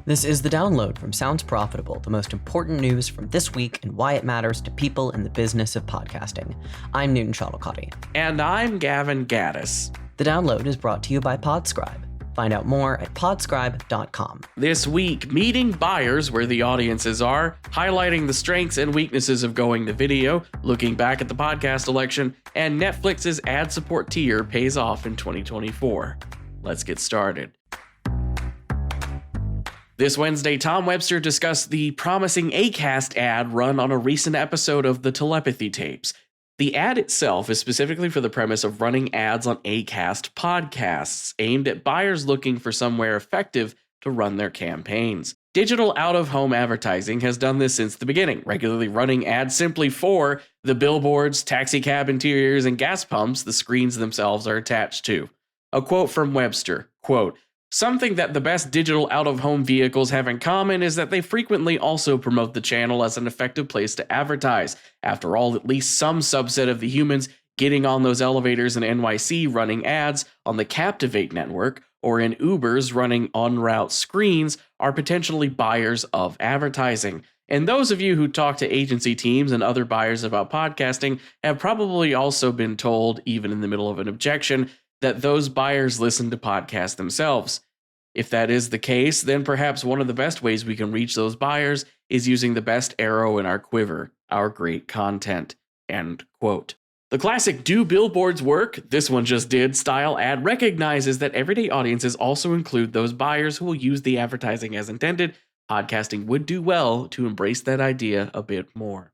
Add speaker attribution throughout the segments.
Speaker 1: This is The Download from Sounds Profitable, the most important news from this week and why it matters to people in the business of podcasting. I'm Newton Shuttlecotti.
Speaker 2: And I'm Gavin Gaddis.
Speaker 1: The Download is brought to you by Podscribe. Find out more at podscribe.com.
Speaker 2: This week, meeting buyers where the audiences are, highlighting the strengths and weaknesses of going to video, looking back at the podcast election, and Netflix's ad support tier pays off in 2024. Let's get started. This Wednesday, Tom Webster discussed the promising Acast ad run on a recent episode of the Telepathy Tapes. The ad itself is specifically for the premise of running ads on Acast podcasts, aimed at buyers looking for somewhere effective to run their campaigns. Digital out-of-home advertising has done this since the beginning, regularly running ads simply for the billboards, taxicab interiors, and gas pumps the screens themselves are attached to. A quote from Webster, quote, "Something that the best digital out-of-home vehicles have in common is that they frequently also promote the channel as an effective place to advertise. After all, at least some subset of the humans getting on those elevators in NYC running ads on the Captivate network or in Ubers running en route screens are potentially buyers of advertising. And those of you who talk to agency teams and other buyers about podcasting have probably also been told, even in the middle of an objection, that those buyers listen to podcasts themselves. If that is the case, then perhaps one of the best ways we can reach those buyers is using the best arrow in our quiver, our great content." End quote. The classic "do billboards work? This one just did" style ad recognizes that everyday audiences also include those buyers who will use the advertising as intended. Podcasting would do well to embrace that idea a bit more.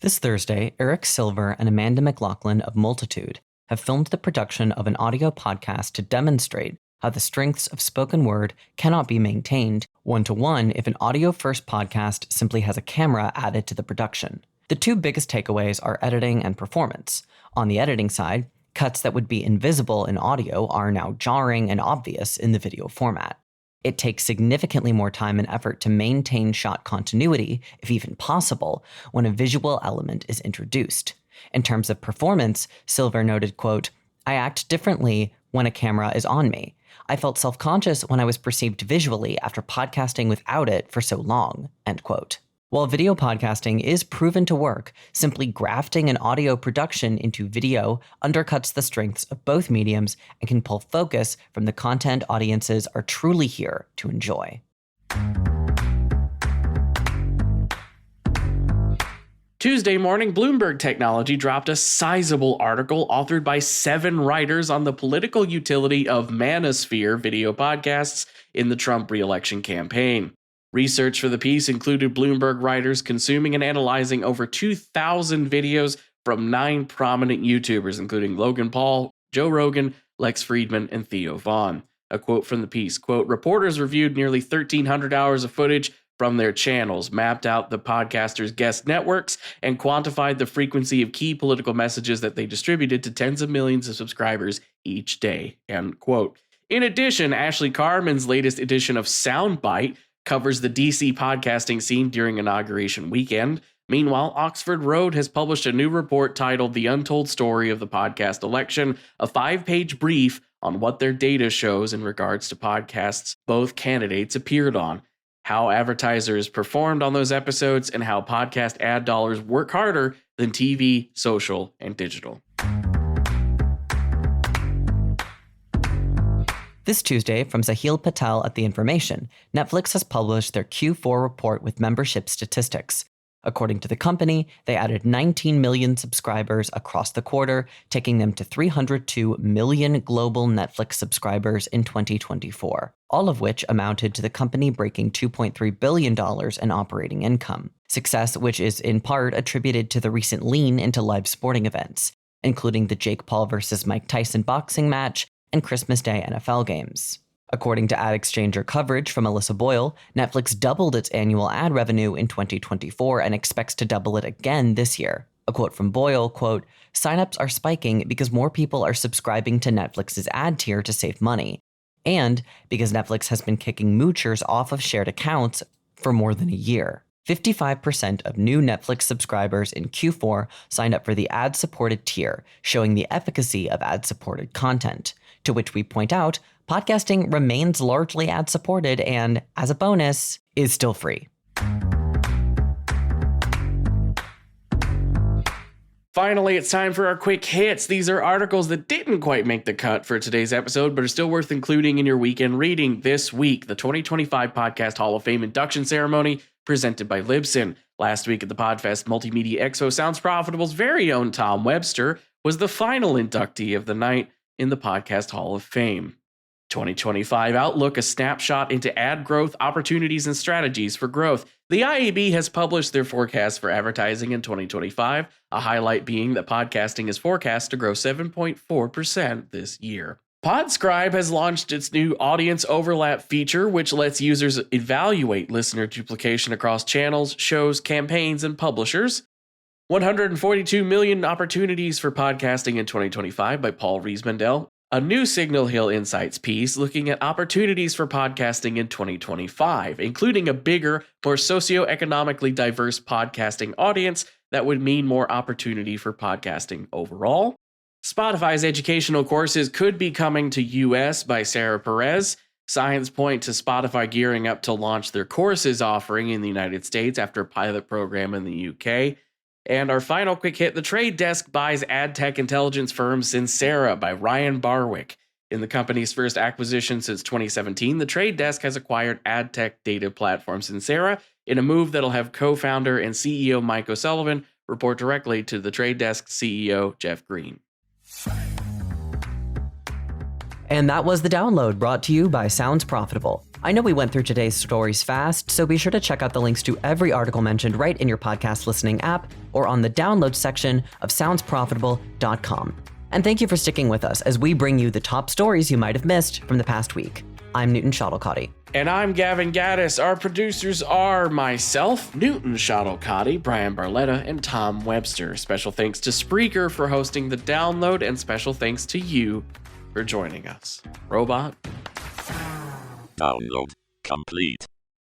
Speaker 1: This Thursday, Eric Silver and Amanda McLaughlin of Multitude have filmed the production of an audio podcast to demonstrate how the strengths of spoken word cannot be maintained one-to-one if an audio-first podcast simply has a camera added to the production. The two biggest takeaways are editing and performance. On the editing side, cuts that would be invisible in audio are now jarring and obvious in the video format. It takes significantly more time and effort to maintain shot continuity, if even possible, when a visual element is introduced. In terms of performance, Silver noted, quote, "I act differently when a camera is on me. I felt self-conscious when I was perceived visually after podcasting without it for so long," end quote. While video podcasting is proven to work, simply grafting an audio production into video undercuts the strengths of both mediums and can pull focus from the content audiences are truly here to enjoy.
Speaker 2: Tuesday morning, Bloomberg Technology dropped a sizable article authored by 7 writers on the political utility of Manosphere video podcasts in the Trump re-election campaign. Research for the piece included Bloomberg writers consuming and analyzing over 2,000 videos from 9 prominent YouTubers, including Logan Paul, Joe Rogan, Lex Friedman, and Theo Vaughn. A quote from the piece, quote, "Reporters reviewed nearly 1,300 hours of footage from their channels, mapped out the podcasters' guest networks, and quantified the frequency of key political messages that they distributed to tens of millions of subscribers each day," end quote. In addition, Ashley Carman's latest edition of Soundbite covers the DC podcasting scene during inauguration weekend. Meanwhile, Oxford Road has published a new report titled "The Untold Story of the Podcast Election," a 5-page brief on what their data shows in regards to podcasts both candidates appeared on, how advertisers performed on those episodes, and how podcast ad dollars work harder than TV, social, and digital.
Speaker 1: This Tuesday, from Sahil Patel at The Information, Netflix has published their Q4 report with membership statistics. According to the company, they added 19 million subscribers across the quarter, taking them to 302 million global Netflix subscribers in 2024, all of which amounted to the company breaking $2.3 billion in operating income. Success which is in part attributed to the recent lean into live sporting events, including the Jake Paul versus Mike Tyson boxing match and Christmas Day NFL games. According to Ad Exchanger coverage from Alyssa Boyle, Netflix doubled its annual ad revenue in 2024 and expects to double it again this year. A quote from Boyle, quote, "Signups are spiking because more people are subscribing to Netflix's ad tier to save money, and because Netflix has been kicking moochers off of shared accounts for more than a year. 55% of new Netflix subscribers in Q4 signed up for the ad-supported tier, showing the efficacy of ad-supported content. To which we point out, podcasting remains largely ad-supported and, as a bonus, is still free.
Speaker 2: Finally, it's time for our quick hits. These are articles that didn't quite make the cut for today's episode, but are still worth including in your weekend reading. This week, the 2025 Podcast Hall of Fame induction ceremony presented by Libsyn. Last week at the Podfest Multimedia Expo, Sounds Profitable's very own Tom Webster was the final inductee of the night in the Podcast Hall of Fame. 2025 Outlook, a snapshot into ad growth, opportunities, and strategies for growth. The IAB has published their forecast for advertising in 2025, a highlight being that podcasting is forecast to grow 7.4% this year. Podscribe has launched its new audience overlap feature, which lets users evaluate listener duplication across channels, shows, campaigns, and publishers. 142 million opportunities for podcasting in 2025 by Paul Riesmandel. A new Signal Hill Insights piece looking at opportunities for podcasting in 2025, including a bigger, more socioeconomically diverse podcasting audience that would mean more opportunity for podcasting overall. Spotify's educational courses could be coming to US by Sarah Perez. Signs point to Spotify gearing up to launch their courses offering in the United States after a pilot program in the UK. And our final quick hit, The Trade Desk buys ad tech intelligence firm Sincera by Ryan Barwick. In the company's first acquisition since 2017, The Trade Desk has acquired ad tech data platform Sincera in a move that'll have co-founder and CEO Mike O'Sullivan report directly to The Trade Desk CEO Jeff Green.
Speaker 1: And that was the download brought to you by Sounds Profitable. I know we went through today's stories fast, so be sure to check out the links to every article mentioned right in your podcast listening app or on the download section of soundsprofitable.com. And thank you for sticking with us as we bring you the top stories you might have missed from the past week. I'm Newton Shuttlecotty.
Speaker 2: And I'm Gavin Gaddis. Our producers are myself, Newton Shuttlecotty, Brian Barletta, and Tom Webster. Special thanks to Spreaker for hosting the download, and special thanks to you for joining us. Robot.
Speaker 3: Download complete.